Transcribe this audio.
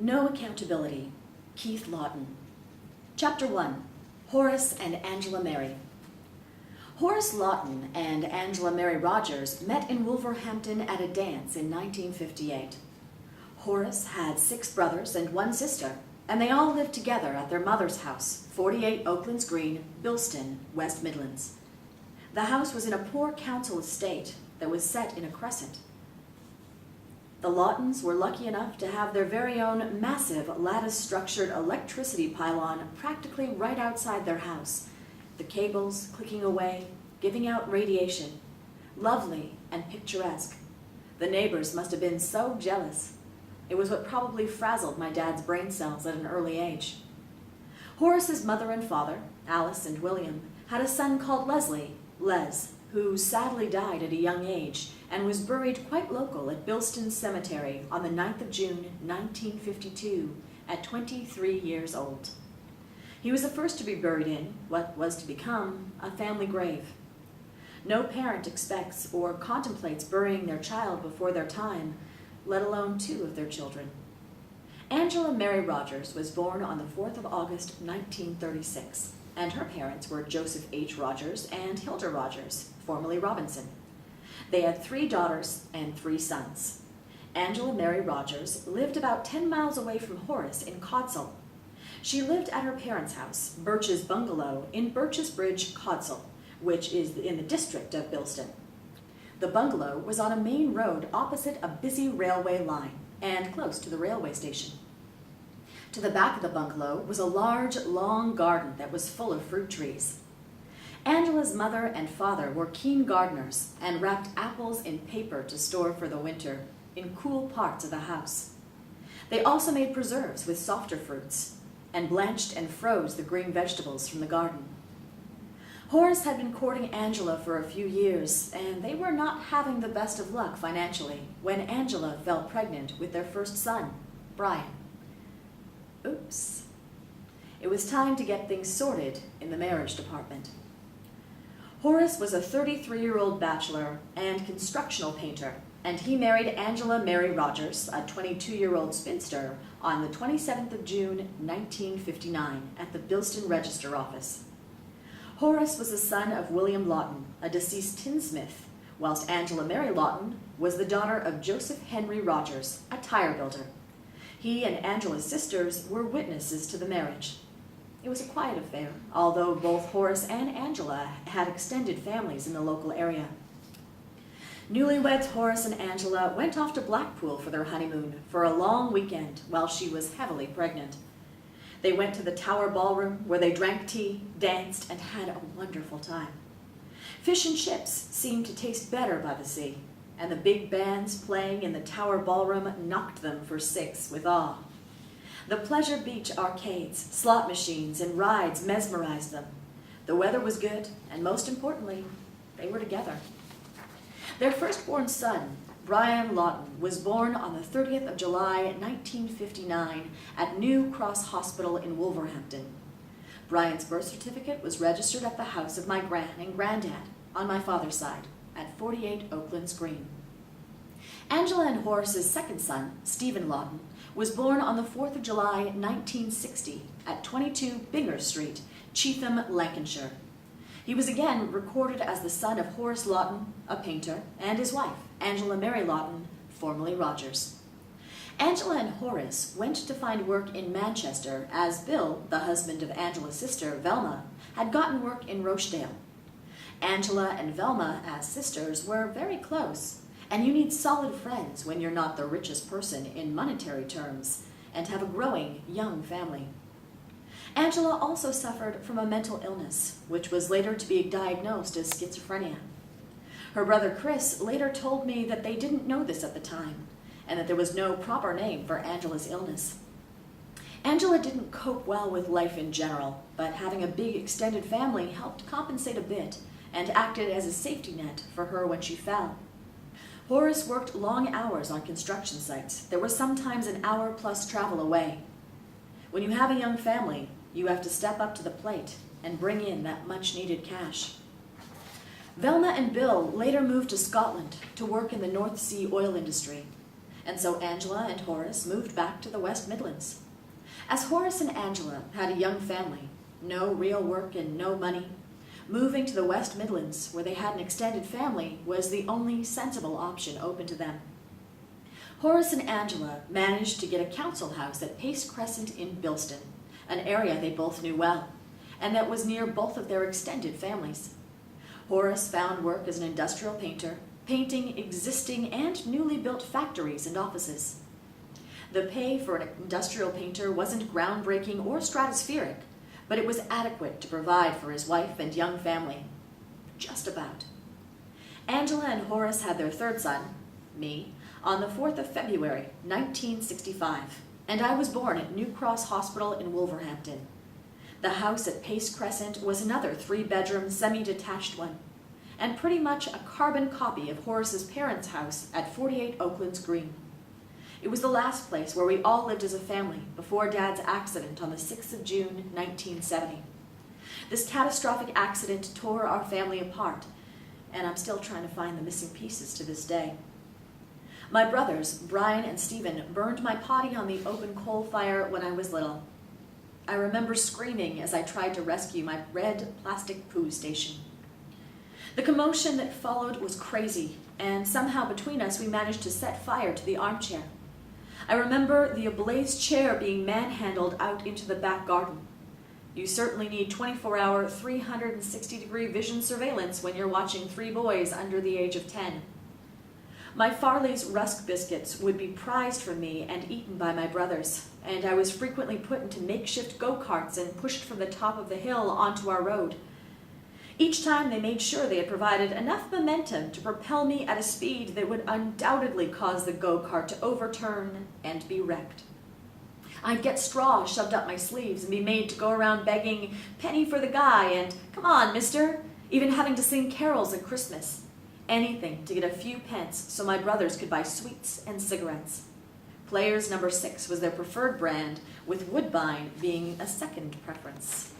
No Accountability, Keith Lawton. Chapter 1, Horace and Angela Mary. Horace Lawton and Angela Mary Rogers met in Wolverhampton at a dance in 1958. Horace had 6 brothers and 1 sister, and they all lived together at their mother's house, 48 Oaklands Green, Bilston, West Midlands. The house was in a poor council estate that was set in a crescent. The Lawtons were lucky enough to have their very own massive lattice-structured electricity pylon practically right outside their house, the cables clicking away, giving out radiation. Lovely and picturesque. The neighbors must have been so jealous. It was what probably frazzled my dad's brain cells at an early age. Horace's mother and father, Alice and William, had a son called Leslie, Les, who sadly died at a young age and was buried quite local at Bilston Cemetery on the 9th of June, 1952, at 23 years old. He was the first to be buried in what was to become a family grave. No parent expects or contemplates burying their child before their time, let alone 2 of their children. Angela Mary Rogers was born on the 4th of August, 1936, and her parents were Joseph H. Rogers and Hilda Rogers, formerly Robinson. They had 3 daughters and 3 sons. Angela Mary Rogers lived about 10 miles away from Horace in Codsall. She lived at her parents' house, Birch's Bungalow, in Birch's Bridge, Codsall, which is in the district of Bilston. The bungalow was on a main road opposite a busy railway line and close to the railway station. To the back of the bungalow was a large, long garden that was full of fruit trees. Angela's mother and father were keen gardeners and wrapped apples in paper to store for the winter in cool parts of the house. They also made preserves with softer fruits and blanched and froze the green vegetables from the garden. Horace had been courting Angela for a few years, and they were not having the best of luck financially when Angela fell pregnant with their first son, Brian. Oops. It was time to get things sorted in the marriage department. Horace was a 33-year-old bachelor and constructional painter, and he married Angela Mary Rogers, a 22-year-old spinster, on the 27th of June, 1959, at the Bilston Register Office. Horace was the son of William Lawton, a deceased tinsmith, whilst Angela Mary Lawton was the daughter of Joseph Henry Rogers, a tire builder. He and Angela's sisters were witnesses to the marriage. It was a quiet affair, although both Horace and Angela had extended families in the local area. Newlyweds Horace and Angela went off to Blackpool for their honeymoon for a long weekend while she was heavily pregnant. They went to the Tower Ballroom where they drank tea, danced, and had a wonderful time. Fish and chips seemed to taste better by the sea, and the big bands playing in the Tower Ballroom knocked them for 6 with awe. The Pleasure Beach arcades, slot machines, and rides mesmerized them. The weather was good, and most importantly, they were together. Their firstborn son, Brian Lawton, was born on the 30th of July, 1959, at New Cross Hospital in Wolverhampton. Brian's birth certificate was registered at the house of my gran and granddad, on my father's side, at 48 Oaklands Green. Angela and Horace's second son, Stephen Lawton, was born on the 4th of July, 1960, at 22 Binger Street, Cheetham, Lancashire. He was again recorded as the son of Horace Lawton, a painter, and his wife, Angela Mary Lawton, formerly Rogers. Angela and Horace went to find work in Manchester as Bill, the husband of Angela's sister, Velma, had gotten work in Rochdale. Angela and Velma, as sisters, were very close, and you need solid friends when you're not the richest person in monetary terms and have a growing young family. Angela also suffered from a mental illness, which was later to be diagnosed as schizophrenia. Her brother Chris later told me that they didn't know this at the time, and that there was no proper name for Angela's illness. Angela didn't cope well with life in general, but having a big extended family helped compensate a bit and acted as a safety net for her when she fell. Horace worked long hours on construction sites that were sometimes an hour-plus travel away. When you have a young family, you have to step up to the plate and bring in that much-needed cash. Velma and Bill later moved to Scotland to work in the North Sea oil industry. and so Angela and Horace moved back to the West Midlands. As Horace and Angela had a young family, no real work and no money, moving to the West Midlands, where they had an extended family, was the only sensible option open to them. Horace and Angela managed to get a council house at Pace Crescent in Bilston, an area they both knew well, and that was near both of their extended families. Horace found work as an industrial painter, painting existing and newly built factories and offices. The pay for an industrial painter wasn't groundbreaking or stratospheric, but it was adequate to provide for his wife and young family. Just about. Angela and Horace had their third son, me, on the 4th of February, 1965, and I was born at New Cross Hospital in Wolverhampton. The house at Pace Crescent was another 3-bedroom, semi-detached one, and pretty much a carbon copy of Horace's parents' house at 48 Oaklands Green. It was the last place where we all lived as a family before Dad's accident on the 6th of June, 1970. This catastrophic accident tore our family apart, and I'm still trying to find the missing pieces to this day. My brothers, Brian and Stephen, burned my potty on the open coal fire when I was little. I remember screaming as I tried to rescue my red plastic poo station. The commotion that followed was crazy, and somehow between us we managed to set fire to the armchair. I remember the ablaze chair being manhandled out into the back garden. You certainly need 24-hour, 360-degree vision surveillance when you're watching 3 boys under the age of 10. My Farley's Rusk biscuits would be prized from me and eaten by my brothers, and I was frequently put into makeshift go-karts and pushed from the top of the hill onto our road. Each time they made sure they had provided enough momentum to propel me at a speed that would undoubtedly cause the go-kart to overturn and be wrecked. I'd get straw shoved up my sleeves and be made to go around begging, "Penny for the guy," and "Come on, mister," even having to sing carols at Christmas. Anything to get a few pence so my brothers could buy sweets and cigarettes. Players number 6 was their preferred brand, with Woodbine being a second preference.